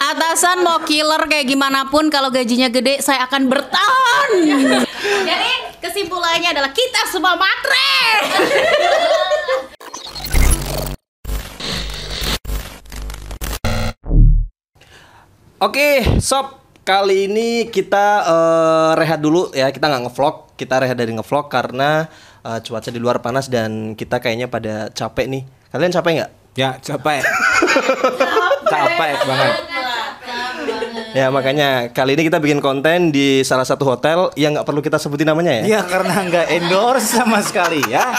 Atasan mau killer kayak gimana pun, kalau gajinya gede saya akan bertahan. Jadi kesimpulannya adalah kita semua matre. Oke, sob, kali ini kita rehat dulu ya. Kita nggak ngevlog, kita rehat dari ngevlog karena cuaca di luar panas dan kita kayaknya pada capek nih. Kalian capek nggak? Ya, capek. Capek banget. Ya makanya kali ini kita bikin konten di salah satu hotel yang nggak perlu kita sebutin namanya ya. Ya karena nggak endorse sama sekali ya.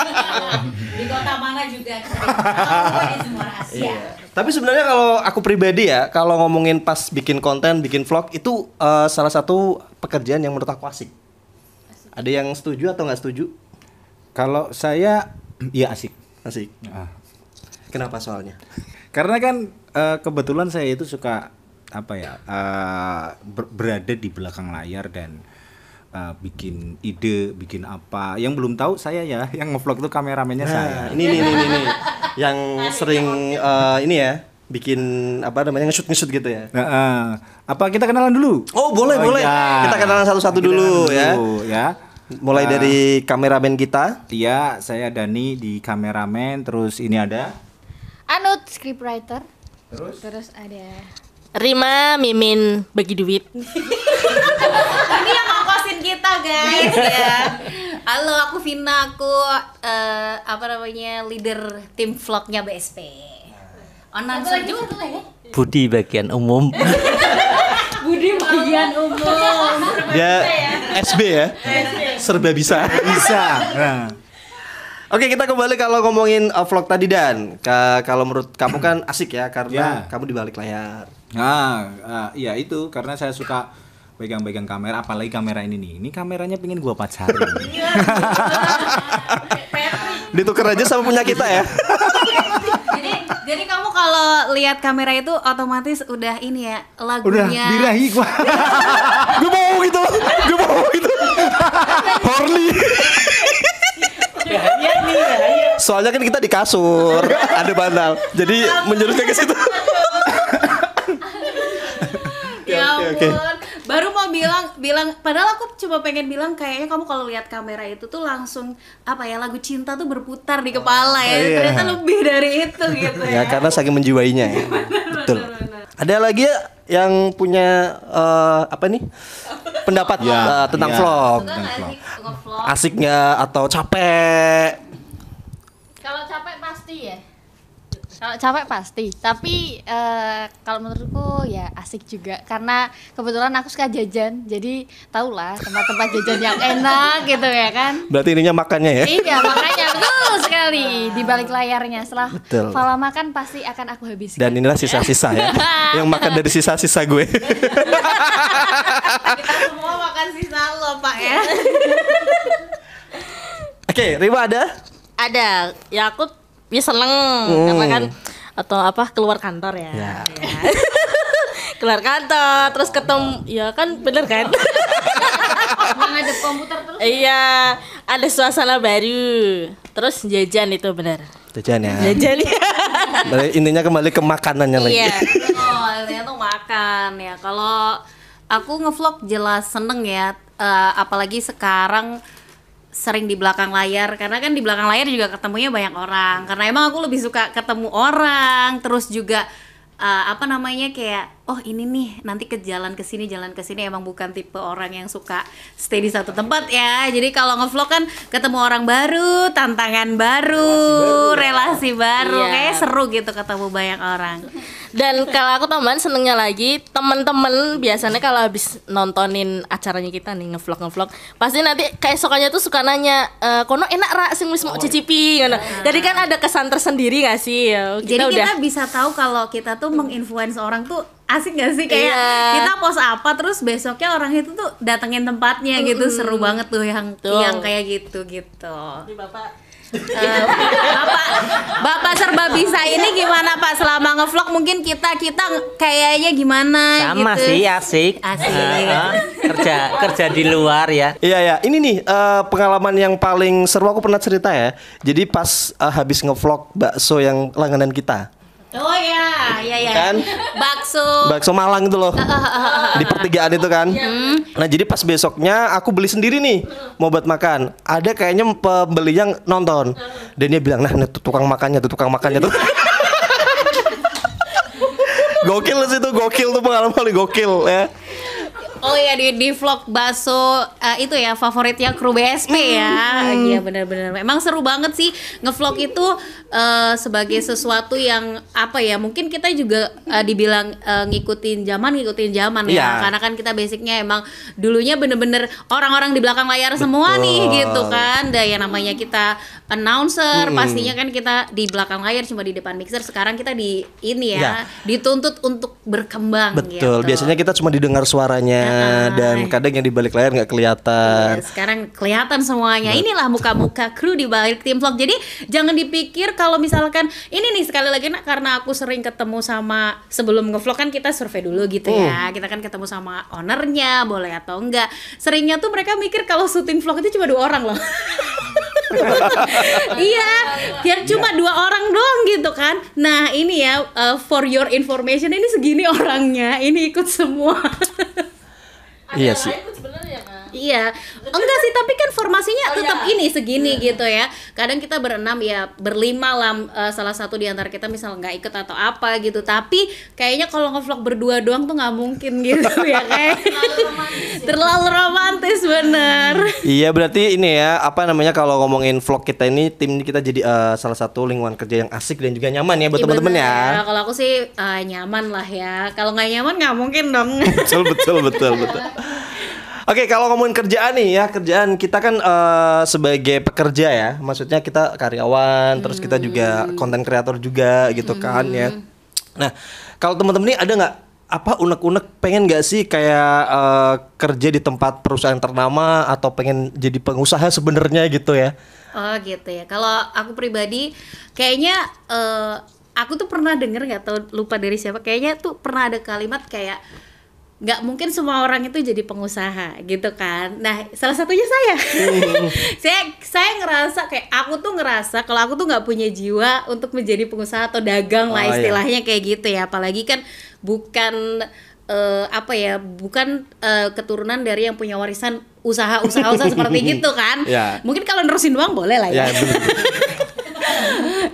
Di kota mana juga kita semua rahasia. Iya. Tapi sebenarnya kalau aku pribadi ya, kalau ngomongin pas bikin konten, bikin vlog itu salah satu pekerjaan yang menurut aku asik. Ada yang setuju atau nggak setuju? Kalau saya, ya asik. Asik. Kenapa soalnya? Karena kan kebetulan saya itu suka berada di belakang layar dan bikin ide, bikin apa. Yang belum tahu saya ya, yang ngevlog itu kameramennya saya. Ini yang sering ini ya, bikin apa namanya nge-shoot gitu ya. Apa kita kenalan dulu? Oh boleh. Ya. Kita kenalan satu-satu dulu ya. Mulai dari kameramen kita. Iya, saya Dani di kameramen. Terus ini ada Anut, scriptwriter. Terus ada Rima, Mimin bagi duit. Ini yang ngongkosin kita guys ya. Halo, aku Vina, aku leader tim vlognya BSP. Announcer juga ya. Budi bagian umum. Budi bagian umum. Dia SB ya. Serba bisa. Nah. Oke, kita kembali kalau ngomongin vlog tadi Dan. Kalau menurut kamu kan asik ya karena kamu di balik layar. Iya itu karena saya suka pegang-pegang kamera, apalagi kamera ini nih. Ini kameranya pengen gua pacarin. Ditukar aja sama punya kita ya. Jadi kamu kalau lihat kamera itu otomatis udah ini ya lagunya. Udah birahi gua. Gue mau gitu. Horny. Soalnya kan kita di kasur, ada bantal. Jadi menjurusnya ke situ. Ya ampun. Baru mau bilang padahal aku cuma pengen bilang kayaknya kamu kalau lihat kamera itu tuh langsung lagu cinta tuh berputar di kepala ya. Ternyata lebih dari itu gitu ya. Ya karena saking menjiwainya ya. Betul. Ada lagi ya yang punya pendapat tentang vlog. Asik nggak atau capek? Kalau capek pasti ya. Kalau capek pasti, tapi kalau menurutku ya asik juga karena kebetulan aku suka jajan, jadi tahulah tempat-tempat jajan yang enak gitu ya kan. Berarti ininya makannya ya? Iya makanya betul sekali di balik layarnya setelah Betul. Fala makan pasti akan aku habiskan. Dan inilah sisa-sisa ya, yang makan dari sisa-sisa gue. Kita semua makan sisa lo Pak ya. Oke, Rima ada? Ada, ya aku seneng karena kan keluar kantor ya. Keluar kantor terus ketemu ya kan bener kan. Menghadap komputer terus. Iya, ada suasana baru. Terus jajan itu bener. Jajan ya. Jajan ya. Berarti intinya kembali ke makanannya lagi. Iya. Intinya tuh makan ya. Kalau aku ngevlog jelas seneng ya, apalagi sekarang sering di belakang layar karena kan di belakang layar juga ketemunya banyak orang karena emang aku lebih suka ketemu orang terus juga kayak ini nih nanti jalan ke sini emang bukan tipe orang yang suka stay di satu tempat ya. Jadi kalau ngevlog kan ketemu orang baru, tantangan baru, relasi baru. Iya. Kayak seru gitu ketemu banyak orang. Dan kalau aku tambahan senengnya lagi temen-temen biasanya kalau habis nontonin acaranya kita nih ngevlog pasti nanti keesokannya tuh suka nanya kono enak ra sing wis mau cicipi ngono. Jadi kan ada kesan tersendiri gak sih ya. Jadi kita bisa tahu kalau kita tuh menginfluence orang tuh asik gak sih kayak kita post apa terus besoknya orang itu tuh datengin tempatnya gitu. Seru banget tuh yang kayak gitu. Bapak serba bisa ini gimana Pak selama ngevlog mungkin kita kayaknya gimana sama gitu. sih asik. Kerja di luar ya. Iya ini nih pengalaman yang paling seru aku pernah cerita ya. Jadi pas habis ngevlog bakso yang langganan kita. Oh iya, iya. Kan? Bakso Malang itu loh. Di pertigaan itu kan. Nah, jadi pas besoknya aku beli sendiri nih mau buat makan. Ada kayaknya pembeli yang nonton. Dan dia bilang, "Nah, tuh tukang makannya tuh." Gokil sih tuh, gokil tuh pengalaman paling gokil ya. Oh iya, di vlog bakso itu ya favoritnya kru BSP ya. Iya benar-benar. Memang seru banget sih ngevlog itu sebagai sesuatu yang apa ya? Mungkin kita juga dibilang ngikutin zaman ya. Iya. Karena kan kita basicnya emang dulunya bener-bener orang-orang di belakang layar semua nih gitu kan. Dan yang namanya kita announcer pastinya kan kita di belakang layar cuma di depan mixer. Sekarang kita di ini ya, dituntut untuk berkembang. Betul. Gitu. Biasanya kita cuma didengar suaranya. Dan kadang yang di balik layar nggak kelihatan. Iya, sekarang kelihatan semuanya. Inilah muka-muka kru di balik tim vlog. Jadi jangan dipikir kalau misalkan ini nih sekali lagi karena aku sering ketemu sama sebelum ngevlog kan kita survei dulu gitu ya. Kita kan ketemu sama ownernya boleh atau enggak. Seringnya tuh mereka mikir kalau syuting vlog itu cuma 2 orang loh. Iya, biar cuma 2 orang doang gitu kan. Nah ini ya for your information ini segini orangnya. Ini ikut semua. Iya sih. Iya, enggak sih, tapi kan formasinya tetap ini segini gitu ya. Kadang kita berenam ya, berlima lah, salah satu di antara kita misal nggak ikut atau apa gitu. Tapi kayaknya kalau ngevlog berdua doang tuh nggak mungkin gitu ya, kayak terlalu romantis bener. Iya, berarti ini ya, apa namanya kalau ngomongin vlog kita ini, tim kita jadi salah satu lingkungan kerja yang asik dan juga nyaman ya buat teman-teman ya. Kalau aku sih nyaman lah ya. Kalau nggak nyaman nggak mungkin dong. betul. Oke, kalau ngomongin kerjaan nih ya, kerjaan kita kan sebagai pekerja ya, maksudnya kita karyawan, terus kita juga konten kreator juga gitu kan ya. Nah, kalau teman-teman ini ada nggak apa unek-unek pengen nggak sih kayak kerja di tempat perusahaan ternama atau pengen jadi pengusaha sebenarnya gitu ya? Oh gitu ya. Kalau aku pribadi, kayaknya aku tuh pernah denger nggak tahu lupa dari siapa. Kayaknya tuh pernah ada kalimat kayak nggak mungkin semua orang itu jadi pengusaha gitu kan. Nah salah satunya saya. saya ngerasa kayak aku tuh ngerasa kalau aku tuh nggak punya jiwa untuk menjadi pengusaha atau dagang lah istilahnya kayak gitu ya. Apalagi kan bukan bukan keturunan dari yang punya warisan usaha seperti gitu kan. Mungkin kalau nerusin doang boleh lah ya.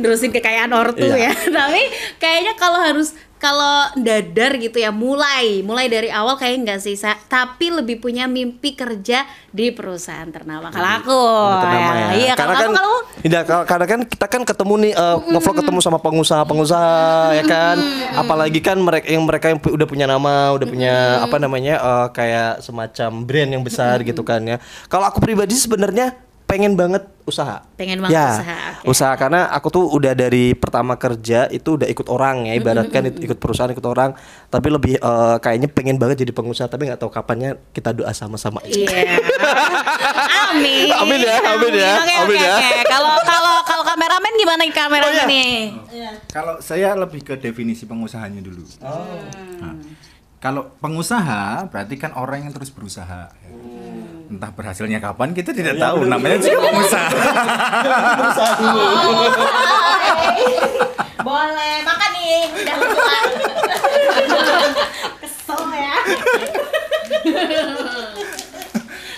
Nerusin kekayaan ortu ya. Tapi kayaknya kalau dadar gitu ya mulai dari awal kayak enggak sih, tapi lebih punya mimpi kerja di perusahaan ternama. Kalau aku ya. Karena kan kita kan ketemu nih ngevlog ketemu sama pengusaha ya kan. Apalagi kan mereka yang udah punya nama, udah punya apa namanya kayak semacam brand yang besar gitu kan ya. Kalau aku pribadi sebenarnya pengen banget usaha. Usaha karena aku tuh udah dari pertama kerja itu udah ikut orang ya, ibaratkan ikut perusahaan, ikut orang, tapi lebih kayaknya pengen banget jadi pengusaha, tapi nggak tahu kapannya. Kita doa sama-sama. Iya. Amin. Amin ya. Oke. Kalau kameramen gimana kameramen nih? Kalau saya lebih ke definisi pengusahanya dulu. Nah, kalau pengusaha berarti kan orang yang terus berusaha. Entah berhasilnya kapan kita tidak tahu, namanya juga pengusaha. Boleh, makan nih. Udah lupa. Kesel ya.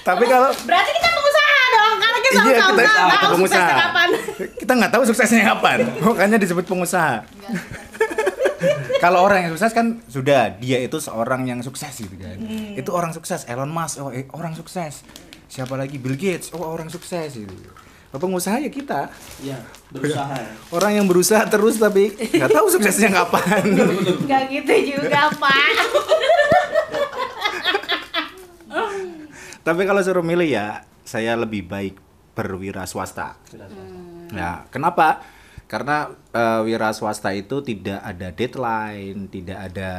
Tapi kalau berarti kita pengusaha dong, karena kita tahu pengusaha. Kita nggak tahu suksesnya kapan, makanya disebut pengusaha. Kalau orang yang sukses kan sudah, dia itu seorang yang sukses gitu kan. Itu orang sukses, Elon Musk, orang sukses. Siapa lagi, Bill Gates, orang sukses gitu. Pengusaha ya kita. Iya, berusaha. Orang yang berusaha terus tapi nggak tahu suksesnya kapan. Nggak gitu juga, Pak. Tapi kalau suruh milih ya, saya lebih baik berwira swasta. Nah, kenapa? Karena wira swasta itu tidak ada deadline, tidak ada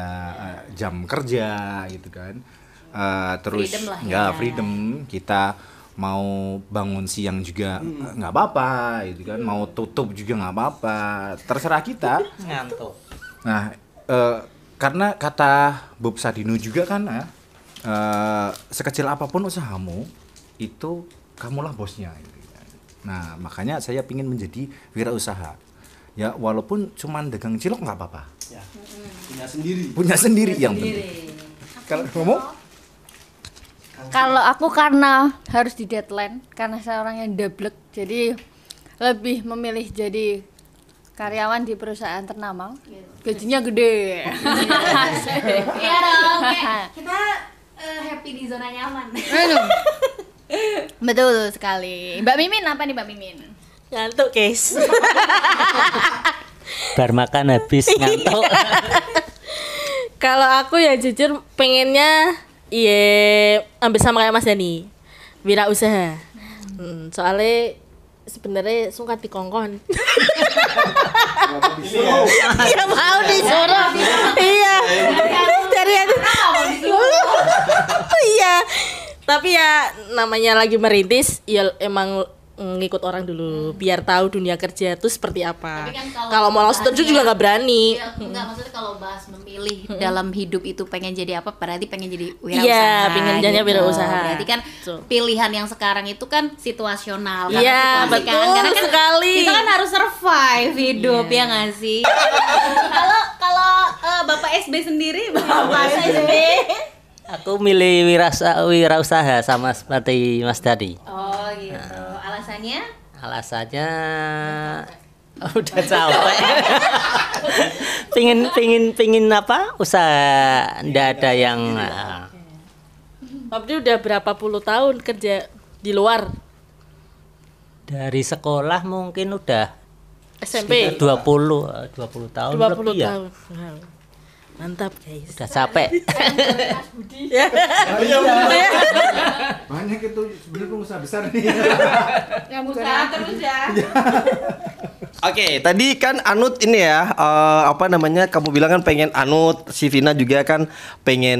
jam kerja gitu kan. Terus freedom lah, freedom, kita mau bangun siang juga nggak apa-apa gitu kan, mau tutup juga nggak apa-apa, terserah kita. Ngantuk. Nah, karena kata Bob Sadino juga kan, sekecil apapun usahamu itu kamulah bosnya gitu. Nah, makanya saya ingin menjadi wirausaha. ya walaupun cuman dagang cilok nggak apa-apa. Ya. Punya Punya sendiri yang penting. Kalau ngomong Kalau aku karena harus di deadline, karena saya orang yang double, jadi lebih memilih jadi karyawan di perusahaan ternama. Gajinya gede. Iya dong, kayak kita happy di zona nyaman. Aduh. Betul sekali. Mbak Mimin apa nih Mbak Mimin? Ngantuk, guys. Bar makan habis ngantuk. Kalau aku ya jujur pengennya ambil sama kayak Mas Dani, wirausaha. Soalnya sebenarnya sungkan dikongkon. Iya mau disuruh. Iya. Dari Iya. Tapi ya namanya lagi merintis, ya emang ngikut orang dulu biar tahu dunia kerja itu seperti apa. Tapi kan Kalau mau langsung terjun juga nggak berani. Iya, enggak, maksudnya kalau bahas memilih dalam hidup itu pengen jadi apa, berarti pengen jadi wirausaha. Iya, pengen jadi wirausaha. Berarti kan Betul. pilihan yang sekarang itu kan situasional. karena Iya, situasi betul kan. Karena kan sekali. kita kan harus survive hidup, ya nggak sih? Kalau Bapak SB sendiri, Bapak SB. Aku milih wirausaha sama seperti Mas Dadi. Oh gitu. Alasannya? Alasannya udah capek. pingin apa? Usaha ndak ada yang Abdi udah berapa puluh tahun kerja di luar dari sekolah mungkin udah SMP. 20 tahun 20 lebih ya. tahun. Wow. Mantap, guys. Udah capek. banyak itu sebenarnya pengusaha besar nih. Yang usaha terus ya. Oke, tadi kan Anut ini ya, apa namanya? Kamu bilang kan pengen Anut, si Vina juga kan pengen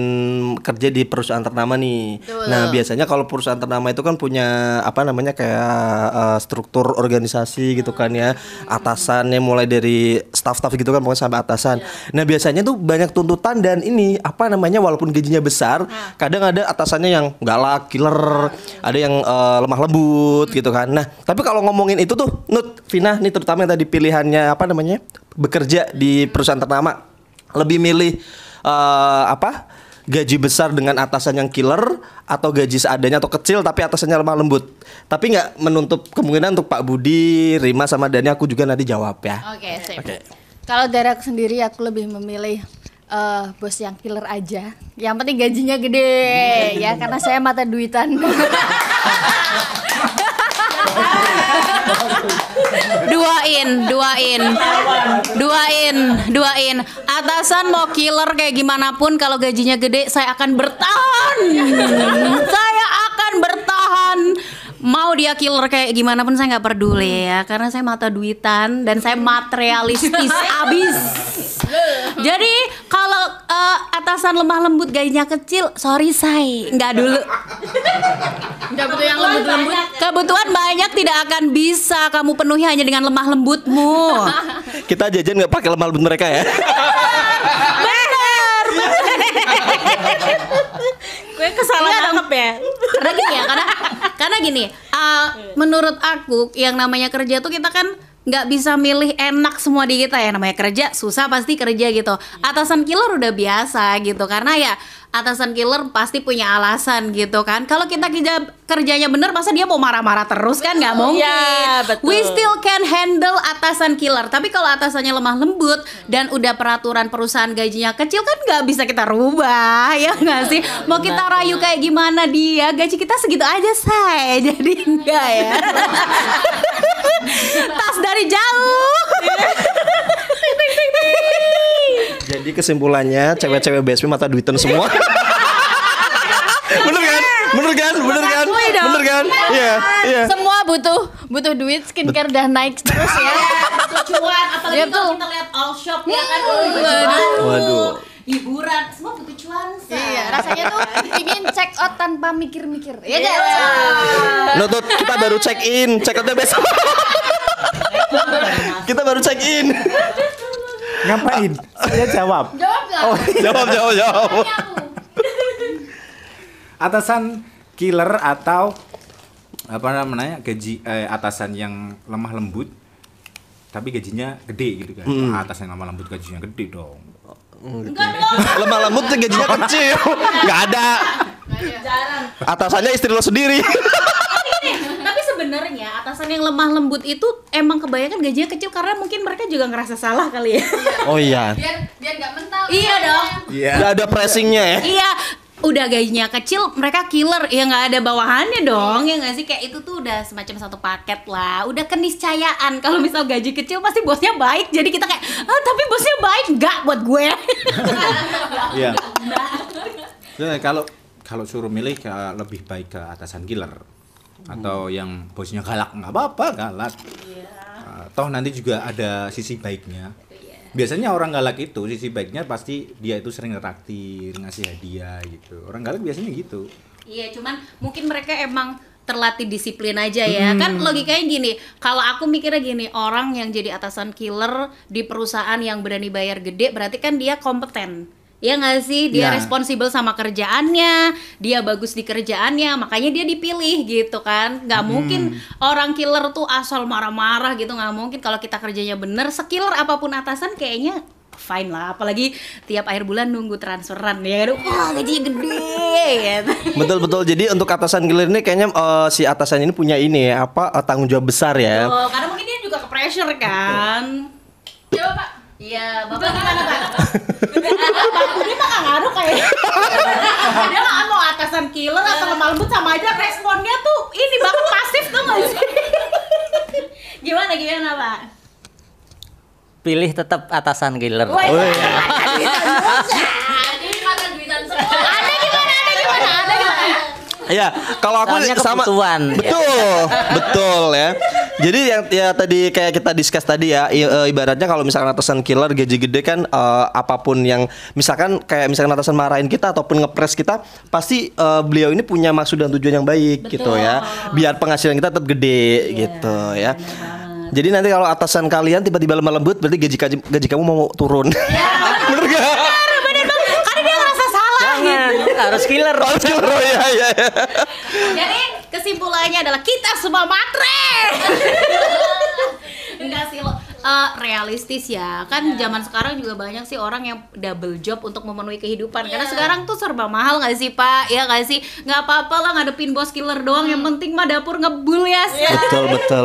kerja di perusahaan ternama nih. Nah, biasanya kalau perusahaan ternama itu kan punya apa namanya kayak struktur organisasi gitu kan ya, atasannya mulai dari staff-staff gitu kan, pokoknya sampai atasan. Nah, biasanya tuh banyak tuntutan dan ini apa namanya? Walaupun gajinya besar, kadang ada atasannya yang galak, killer, ada yang lemah lembut gitu kan. Nah, tapi kalau ngomongin itu tuh, Nut, Vina nih terutama yang tadi pilihannya apa namanya bekerja di perusahaan ternama, lebih milih apa gaji besar dengan atasan yang killer atau gaji seadanya atau kecil tapi atasannya lemah lembut, tapi nggak menutup kemungkinan untuk Pak Budi, Rima sama Dani aku juga nanti jawab ya. Oke, sip. Oke. Kalau dari aku sendiri aku lebih memilih bos yang killer aja. Yang penting gajinya gede ya karena saya mata duitan. Duain. Atasan mau killer kayak gimana pun kalau gajinya gede saya akan bertahan. Saya akan bertahan. Mau dia killer kayak gimana pun saya nggak peduli ya, karena saya mata duitan dan saya materialistis abis. Jadi kalau atasan lemah lembut gajinya kecil, sorry say, nggak dulu. Nggak butuh yang lembut-lembut. Kebutuhan banyak tidak akan bisa kamu penuhi hanya dengan lemah lembutmu. Kita jajan nggak pakai lemah lembut mereka ya. Benar. Gue kesalahan nangkep ya. Karena gini ya, karena gini, menurut aku yang namanya kerja tuh kita kan nggak bisa milih enak semua di kita ya, namanya kerja susah pasti kerja gitu. Atasan killer udah biasa gitu, karena ya atasan killer pasti punya alasan gitu kan. Kalau kita kerjanya bener, masa dia mau marah-marah terus kan nggak mungkin. Ya, betul. We still can handle atasan killer. Tapi kalau atasannya lemah lembut dan udah peraturan perusahaan gajinya kecil kan nggak bisa kita rubah ya nggak sih. Mau kita rayu kayak gimana dia, gaji kita segitu aja say. Jadi enggak ya. Tas dari jauh. Jadi kesimpulannya cewek-cewek BSP mata duitan semua. Bener kan? Bener kan? Bener kan? Bener kan? Iya, iya. Semua butuh duit, skincare udah naik terus ya. Cuan, apalagi Iya, kalau tuh. kita lihat all shop ya kan. Waduh. Hiburan, semua butuh cuan say. Iya, rasanya tuh ingin check out tanpa mikir-mikir. Iya nggak? Nutut, kita baru check in, check outnya besok. Kita baru check in. Ngapain? Saya jawab. Jawab nggak? Oh, Jawab. atasan killer atau apa namanya gaji atasan yang lemah lembut. tapi gajinya gede gitu kan. Wah, atasan lemah lembut gajinya gede dong. Enggak dong. Lemah lembut tuh gajinya kecil. Nggak ada. Atasannya istri lo sendiri. Tapi sebenarnya atasan yang lemah lembut itu emang kebanyakan gajinya kecil karena mungkin mereka juga ngerasa salah kali ya. Oh iya. Biar nggak mental. Iya dong. Iya. Nggak ada pressingnya ya. Iya, udah gajinya kecil, mereka killer, ya nggak ada bawahannya dong, ya nggak sih? Kayak itu tuh udah semacam satu paket lah, udah keniscayaan. Kalau misal gaji kecil pasti bosnya baik, jadi kita kayak, tapi bosnya baik nggak buat gue? Iya. Ya, kalau suruh milih lebih baik ke atasan killer atau yang bosnya galak, nggak apa-apa galak. Toh nanti juga ada sisi baiknya. Biasanya orang galak itu sisi baiknya pasti dia itu sering ngeraktir, ngasih hadiah gitu. Orang galak biasanya gitu. Iya, cuman mungkin mereka emang terlatih disiplin aja ya. Kan logikanya gini, kalau aku mikirnya gini, orang yang jadi atasan killer di perusahaan yang berani bayar gede berarti kan dia kompeten. Ya nggak sih, dia Ya. responsibel sama kerjaannya, dia bagus di kerjaannya, makanya dia dipilih gitu kan. Nggak mungkin orang killer tuh asal marah-marah gitu, nggak mungkin. Kalau kita kerjanya bener, sekiller apapun atasan kayaknya fine lah. Apalagi tiap akhir bulan nunggu transferan ya kan, wah gajinya gede gitu. Betul. Jadi untuk atasan killer ini kayaknya si atasan ini punya ini ya, tanggung jawab besar ya. Oh, karena mungkin dia juga ke pressure kan. Coba Pak. Iya, Bapak gimana Pak? Dia mah nggak ngaruh kayaknya. Dia nggak mau atasan killer atau lemah lembut sama aja, responnya tuh ini banget pasif tuh nggak sih? Gimana Pak? Pilih tetap atasan killer. Woi, Oh, iya. Ini makan duitan semua. Ada gimana? Ya, kalau aku Soalnya sama kebutuhan. betul ya. Jadi yang ya tadi kayak kita discuss tadi ya, ibaratnya kalau misalkan atasan killer gaji gede kan, apapun yang misalkan kayak misalkan atasan marahin kita ataupun ngepres kita, pasti beliau ini punya maksud dan tujuan yang baik gitu ya. Biar penghasilan kita tetap gede gitu ya. Jadi nanti kalau atasan kalian tiba-tiba lemah lembut, berarti gaji kamu mau turun. Bener gak? Bener banget, karena dia ngerasa salah. Jangan, harus killer. Oh iya. Jadi kesimpulannya adalah kita semua matre. Enggak sih lo, realistis ya. Kan zaman sekarang juga banyak sih orang yang double job untuk memenuhi kehidupan. Karena sekarang tuh serba mahal nggak sih Pak? Ya nggak sih? Nggak apa-apa lah ngadepin bos killer doang. Yang penting mah dapur ngebul ya.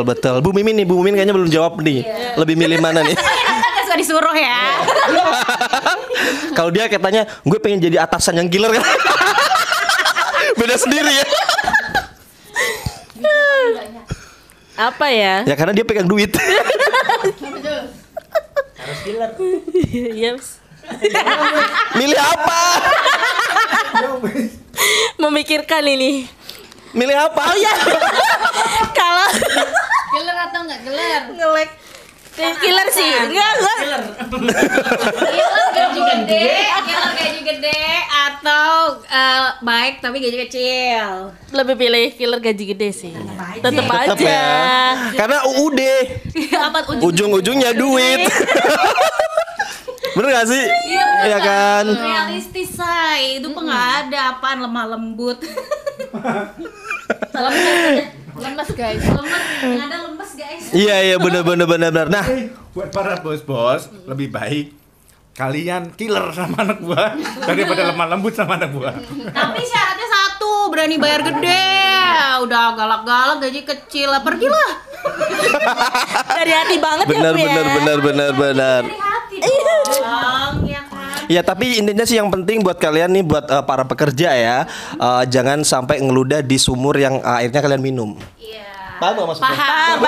Betul. Bu Mimin kayaknya belum jawab nih. Lebih milih mana nih? Nggak suka disuruh ya. Kalau dia katanya, gue pengen jadi atasan yang killer kan. Beda sendiri ya. Apa ya? Ya karena dia pegang duit. Harus killer. Iya. Wis. Milih apa? Memikirkan ini. Milih apa? Oh ya. Kalau Geler atau nggak geler? ngelek killer sih. Enggak. Killer gaji gede atau baik tapi gaji kecil. Lebih pilih killer gaji gede sih. Tetep Tetap aja. ya. Karena UUD Apa ujung-ujungnya duit. Bener gak sih? Iya kan? Realistis say, itu nggak ada apaan lemah lembut. Lemes guys. Lemes, nggak ada lemes guys. Iya bener. Nah, Buat para bos-bos, lebih baik kalian killer sama anak buah daripada lemah lembut sama anak buah. Tapi syaratnya satu, berani bayar gede. Udah galak-galak gaji kecil lah, pergilah. Dari hati banget ya, Bu ya. bener. Dari hati dong, ya kan? Ya tapi intinya sih yang penting buat kalian nih, buat para pekerja ya, jangan sampai ngeludah di sumur yang airnya kalian minum. Iya. Paham gak maksudnya? Paham.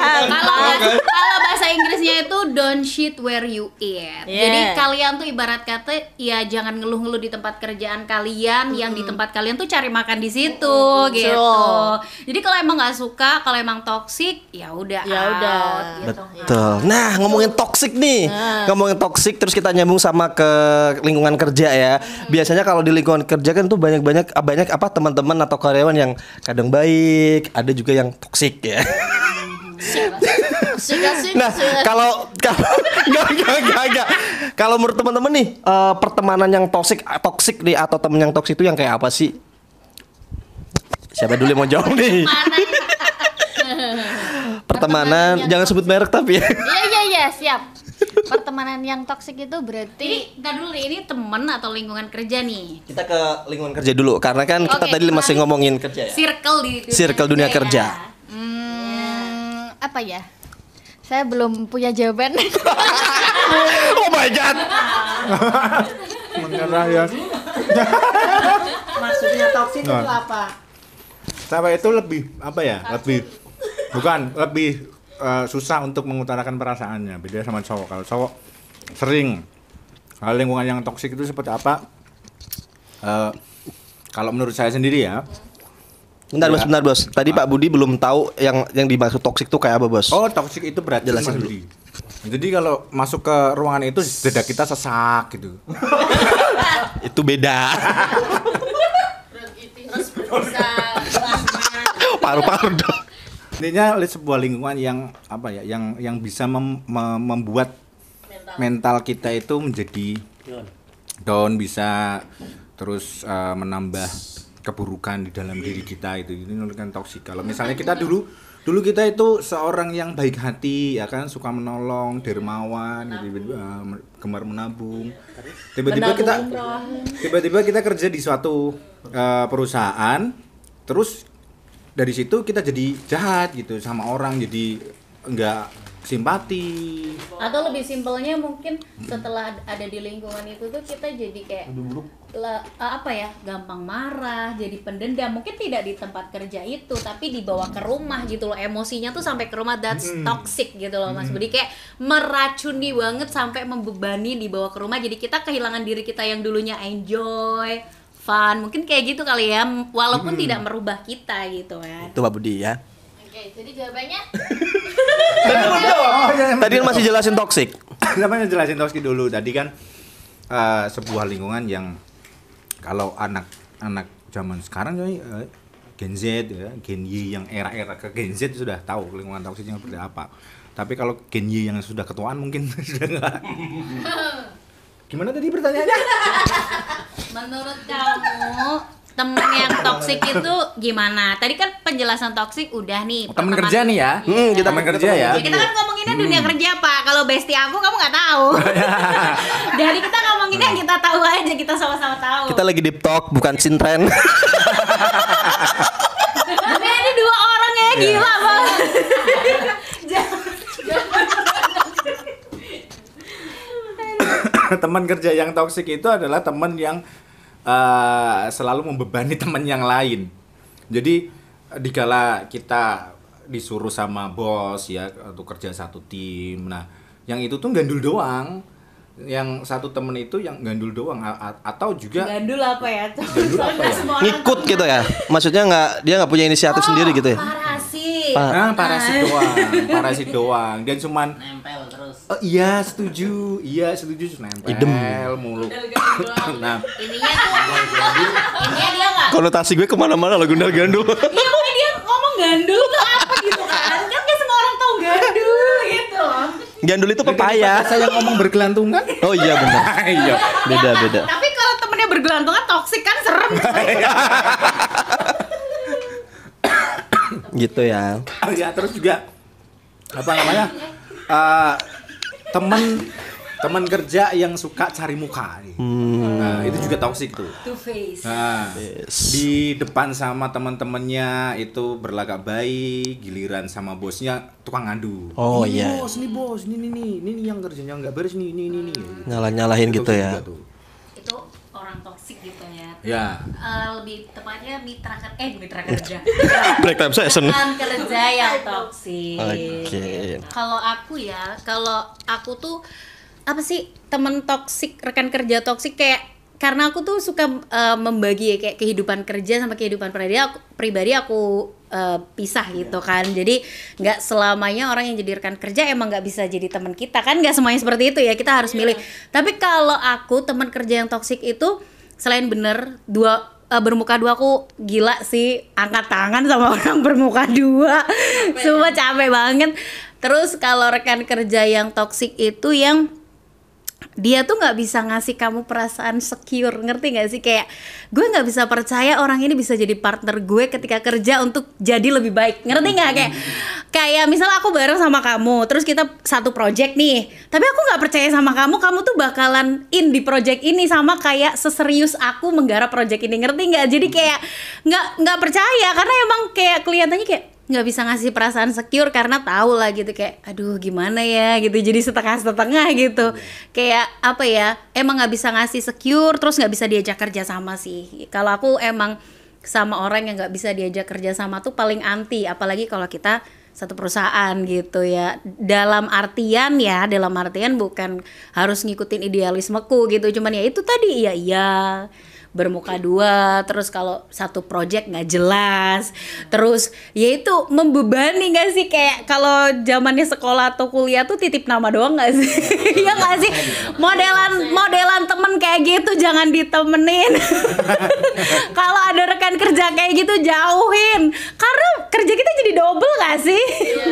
Kalau bahasa Inggrisnya itu don't shit where you eat. Yeah. Jadi kalian tuh ibarat kata ya jangan ngeluh-ngeluh di tempat kerjaan kalian, yang di tempat kalian tuh cari makan di situ gitu. Jadi kalau emang nggak suka, kalau emang toksik, ya udah. Gitu. Betul. Nah, ngomongin toksik nih. Ngomongin toksik terus kita nyambung sama ke lingkungan kerja ya. Biasanya kalau di lingkungan kerja kan tuh banyak apa teman-teman atau karyawan yang kadang baik, ada juga yang toksik ya. Nah, kalau enggak. Kalau menurut teman-teman nih, pertemanan yang toksik nih atau teman yang toksik itu yang kayak apa sih? Siapa dulu yang mau jawab nih? Pertemanan, jangan sebut merek tapi ya. Iya ya, siap. Pertemanan yang toksik itu berarti Ntar dulu deh, ini temen atau lingkungan kerja nih? Kita ke lingkungan kerja dulu karena kan kita Oke, tadi masih ngomongin kerja ya. Circle Dunia kerja. apa ya? Saya belum punya jawaban. Oh my god. Menyerah ya. Maksudnya toksik itu apa? Cewek itu lebih apa ya? Lebih susah untuk mengutarakan perasaannya. Beda sama cowok. Kalau cowok sering lingkungan yang toksik itu seperti apa? Kalau menurut saya sendiri ya. Bentar bos. Tadi Pak Budi belum tahu yang dimaksud toksik itu kayak apa bos? Oh, toksik itu berarti Jelasin Mas dulu. Budi. Jadi kalau masuk ke ruangan itu dada kita sesak gitu. Itu beda. Paru-paru dong. Intinya sebuah lingkungan yang apa ya? Yang bisa membuat mental kita itu menjadi down, bisa terus menambah keburukan di dalam diri kita itu kan toksik. Kalau misalnya kita dulu kita itu seorang yang baik hati ya kan, suka menolong, dermawan, gemar menabung. Tiba-tiba kita kerja di suatu perusahaan, terus dari situ kita jadi jahat gitu sama orang, jadi enggak simpati. Atau lebih simpelnya mungkin setelah ada di lingkungan itu tuh kita jadi kayak gampang marah, jadi pendendam. Mungkin tidak di tempat kerja itu, tapi dibawa ke rumah gitu loh. Emosinya tuh sampai ke rumah, that's toxic gitu loh Mas Budi. Kayak meracuni banget sampai membebani dibawa ke rumah. Jadi kita kehilangan diri kita yang dulunya enjoy, fun. Mungkin kayak gitu kali ya, walaupun tidak merubah kita gitu kan. Itu Pak Budi ya. Oke, jadi jawabannya Tadi kan masih jelasin toksik. Namanya jelasin toksik dulu. Tadi kan sebuah lingkungan yang kalau anak zaman sekarang Gen Z ya, Gen Y yang era ke Gen Z sudah tahu lingkungan toksiknya seperti apa. Tapi kalau Gen Y yang sudah ketuaan mungkin sudah enggak. Gimana tadi pertanyaannya? Menurut kamu temen yang toksik itu gimana? Tadi kan penjelasan toksik udah nih. Teman kerja nih ya. Kita teman kerja ya. Ya, kita kan ngomonginnya dunia kerja Pak. Kalau bestie aku kamu nggak tahu. Jadi kita ngomonginnya yang kita tahu aja, kita sama-sama tahu. Kita lagi deep talk bukan sintren. Tapi ini dua orang ya gila banget. Teman kerja yang toksik itu adalah teman yang selalu membebani teman yang lain. Jadi dikala kita disuruh sama bos ya untuk kerja satu tim, nah yang itu tuh gandul doang. Yang satu temen itu yang gandul doang atau juga Gandul apa ya? Gandul apa ya? Ngikut gitu ya. Maksudnya dia nggak punya inisiatif sendiri gitu ya. Parasit. Parasit doang. Dan cuman Nempel terus. oh, iya setuju nempel Idem. mulu. Nah, Ininya dia nggak. Konotasi gue kemana-mana lah gundal-gandul. Iya makanya dia ngomong gandul tuh apa gitu kan? Kan nggak semua orang tahu gandul gitu loh. Gandul itu pepaya. saya ngomong bergelantungan. Oh iya benar. Iya. Beda. Tapi kalau temennya bergelantungan toksik kan serem. Gitu ya. Oh ya, terus juga apa namanya? Teman kerja yang suka cari muka. Nah, itu juga toksik tuh. Two face. Nah, Yes. di depan sama teman-temannya itu berlagak baik, giliran sama bosnya tukang ngadu. Oh, Ini iya. Bos, ini bos, ini yang kerjanya nggak beres nih, ini. Nyalahin gitu Toksik ya. juga tuh. Itu orang toksik gitu ya. Ya. Lebih tepatnya mitra kerja. Break time session. Rekan kerja yang toksik. Oke. Kalau aku tuh apa sih temen toksik, rekan kerja toksik kayak karena aku tuh suka membagi ya, kayak kehidupan kerja sama kehidupan pribadi aku pisah gitu kan. Jadi nggak selamanya orang yang jadi rekan kerja emang nggak bisa jadi teman kita kan, nggak semuanya seperti itu ya, kita harus milih. Tapi kalau aku teman kerja yang toksik itu selain bermuka dua, aku gila sih angkat tangan sama orang bermuka dua. Sumpah capek banget. Terus kalau rekan kerja yang toksik itu yang dia tuh nggak bisa ngasih kamu perasaan secure, ngerti nggak sih? Kayak gue nggak bisa percaya orang ini bisa jadi partner gue ketika kerja untuk jadi lebih baik, ngerti nggak? Kayak misalnya aku bareng sama kamu, terus kita satu project nih, tapi aku nggak percaya sama kamu tuh bakalan in di project ini sama kayak seserius aku menggarap project ini, ngerti nggak? Jadi kayak nggak percaya karena emang kayak kelihatannya kayak nggak bisa ngasih perasaan secure karena tahu lah gitu, kayak aduh gimana ya gitu, jadi setengah-setengah gitu. Kayak apa ya, emang nggak bisa ngasih secure, terus nggak bisa diajak kerja sama sih. Kalau aku emang sama orang yang nggak bisa diajak kerja sama tuh paling anti, apalagi kalau kita satu perusahaan gitu ya. Dalam artian bukan harus ngikutin idealismeku gitu, cuman ya itu tadi, iya bermuka dua, terus kalau satu project nggak jelas, terus ya itu membebani nggak sih? Kayak kalau zamannya sekolah atau kuliah tuh titip nama doang nggak sih? Iya nggak sih? Modelan temen kayak gitu jangan ditemenin. Kalau ada rekan kerja kayak gitu jauhin, karena kerja kita jadi double nggak sih?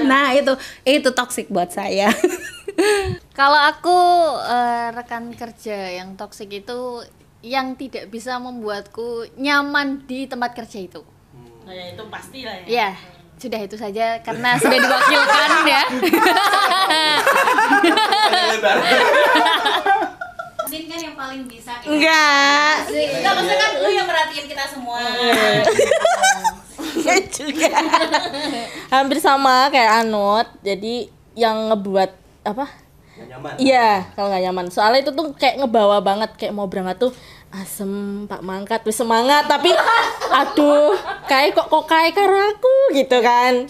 Nah itu toxic buat saya. Kalau aku rekan kerja yang toksik itu yang tidak bisa membuatku nyaman di tempat kerja itu. Nah, ya itu pasti lah ya. Ya, sudah itu saja karena sudah diwakilkan ya. Mungkin kan yang paling bisa ya. Enggak Maksudnya kan lu yang merhatiin kita semua. juga. Hampir sama kayak Anut. Jadi yang ngebuat apa? Nggak nyaman. Iya, kalau nggak nyaman. Soalnya itu tuh kayak ngebawa banget, kayak mau berangkat tuh asem, Pak Mangkat, wis semangat, tapi aduh, kayak kok kayak karo aku gitu kan.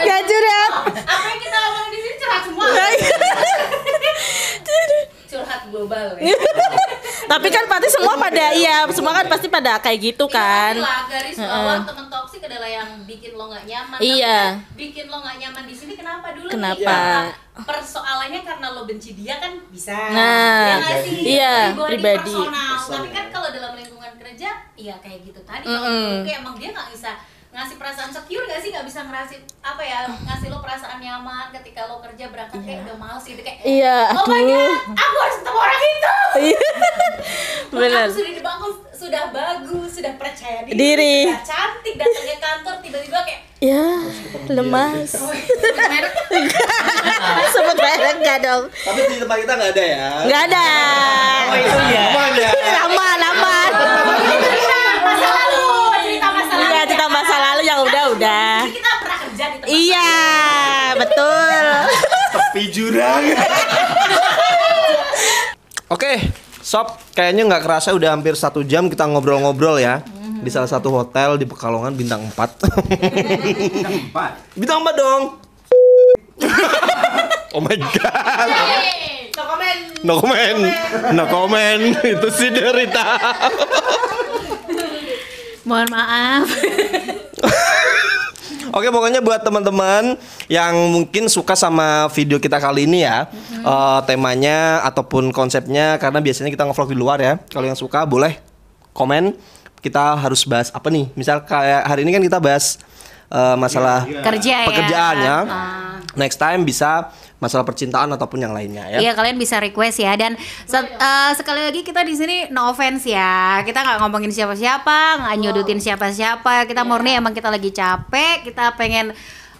Gak curhat. Apa yang kita omongin di sini curhat semua. Curhat global ya. Tapi kan pasti semua kan pasti pada kayak gitu kan. Lah, garis bawah temen toksik adalah yang bikin lo nggak nyaman. Iya. Tapi bikin lo nggak nyaman di sini kenapa dulu? Kenapa? Nih? Karena persoalannya karena lo benci dia kan bisa. Nah, ya nggak sih? iya, pribadi. Personal. Tapi kan kalau dalam lingkungan kerja, iya kayak gitu tadi. Kalau menurutku emang dia nggak bisa ngasih perasaan secure gak sih, nggak bisa ngasih lo perasaan nyaman ketika lo kerja berangkat kayak udah males gitu kayak Iya, oh my god, aku harus ketemu orang itu. Benar. Aku sudah dibangun, sudah bagus, sudah percaya Diri. sudah cantik, datang ke kantor tiba-tiba kayak Ya, lemas. Sebut merek gak dong? Tapi di tempat kita nggak ada ya. Nggak ada. Oh itu ya. Aman ya. Aman. masa lalu, cerita masa lalu. Iya, cerita masa lalu yang udah. Jadi kita pernah kerja di tempat Iya, betul. Tepi jurang. Oke, sob, kayaknya nggak kerasa udah hampir 1 jam kita ngobrol-ngobrol ya di salah satu hotel di Pekalongan bintang 4. Bintang 4 dong. Oh my god. No comment. Itu sih derita. Mohon maaf. Oke, pokoknya buat teman-teman yang mungkin suka sama video kita kali ini ya, temanya ataupun konsepnya, karena biasanya kita nge-vlog di luar ya. Kalau yang suka boleh komen. Kita harus bahas apa nih? Misal kayak hari ini kan kita bahas masalah pekerjaan ya. Next time bisa masalah percintaan ataupun yang lainnya ya. Iya, kalian bisa request ya. Dan sekali lagi kita di sini no offense ya. Kita nggak ngomongin siapa-siapa, nggak nyudutin siapa-siapa. Kita murni emang kita lagi capek. Kita pengen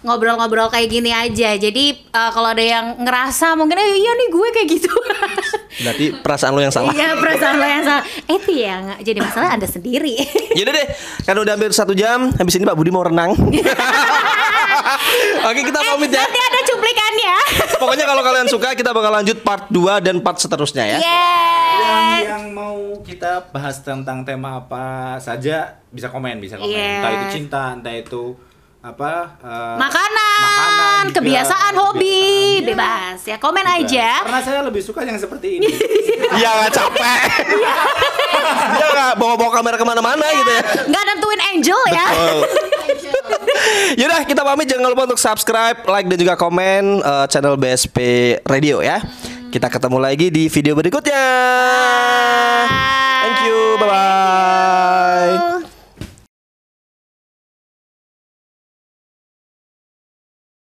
ngobrol-ngobrol kayak gini aja. Jadi kalau ada yang ngerasa mungkin iya nih gue kayak gitu. Berarti perasaan lo yang salah. Iya, perasaan lo yang salah. Itu ya nggak jadi masalah Anda sendiri. Yaudah deh, kan udah hampir 1 jam. Habis ini Pak Budi mau renang. Oke, kita pamit ya. Nanti ada cuplikannya. Pokoknya kalau kalian suka kita bakal lanjut part 2 dan part seterusnya ya. Yes. Yang mau kita bahas tentang tema apa saja bisa komen. Yes. Entah itu cinta, entah itu makanan, juga, kebiasaan, hobi, kebiasaan. bebas ya, komen Bebas. aja. Karena saya lebih suka yang seperti ini. Iya, nggak capek. Iya, nggak bawa kamera kemana-mana gitu ya. Nggak nentuin angel ya. Yaudah, kita pamit. Jangan lupa untuk subscribe, like dan juga komen channel BSP Radio ya. Kita ketemu lagi di video berikutnya. Thank you, bye bye.